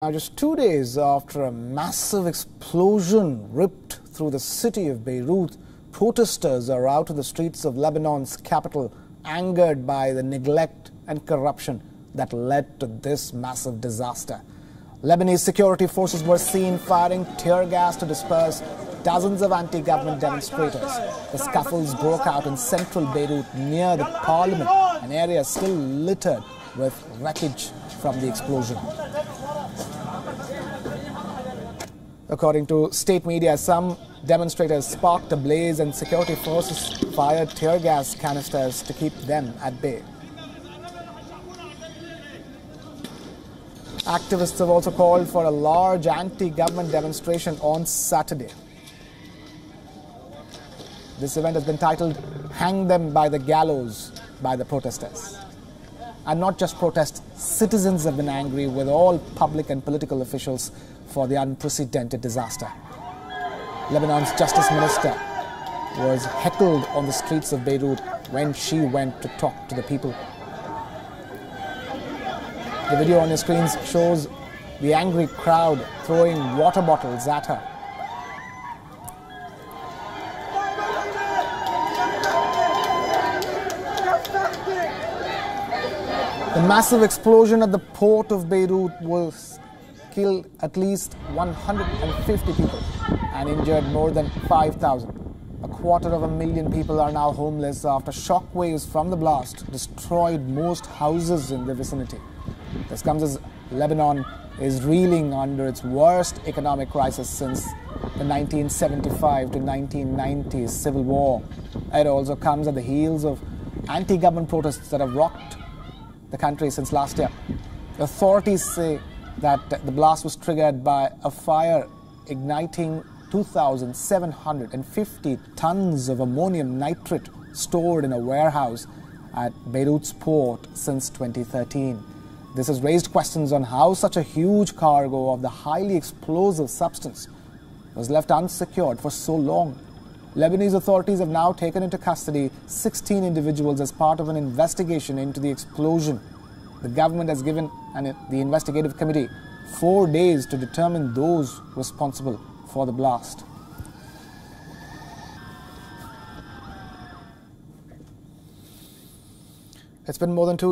Now, just 2 days after a massive explosion ripped through the city of Beirut, protesters are out in the streets of Lebanon's capital, angered by the neglect and corruption that led to this massive disaster. Lebanese security forces were seen firing tear gas to disperse dozens of anti-government demonstrators. The scuffles broke out in central Beirut near the parliament, an area still littered with wreckage from the explosion. According to state media, some demonstrators sparked a blaze and security forces fired tear gas canisters to keep them at bay. Activists have also called for a large anti-government demonstration on Saturday. This event has been titled "Hang Them by the Gallows" by the protesters. And not just protests, citizens have been angry with all public and political officials for the unprecedented disaster. Lebanon's justice minister was heckled on the streets of Beirut when she went to talk to the people. The video on your screens shows the angry crowd throwing water bottles at her. The massive explosion at the port of Beirut will kill at least 150 people and injured more than 5,000. 250,000 people are now homeless after shock waves from the blast destroyed most houses in the vicinity. This comes as Lebanon is reeling under its worst economic crisis since the 1975 to 1990 civil war. It also comes at the heels of anti-government protests that have rocked the country since last year. Authorities say that the blast was triggered by a fire igniting 2,750 tons of ammonium nitrate stored in a warehouse at Beirut's port since 2013. This has raised questions on how such a huge cargo of the highly explosive substance was left unsecured for so long. Lebanese authorities have now taken into custody 16 individuals as part of an investigation into the explosion. The government has given the investigative committee 4 days to determine those responsible for the blast. It's been more than 2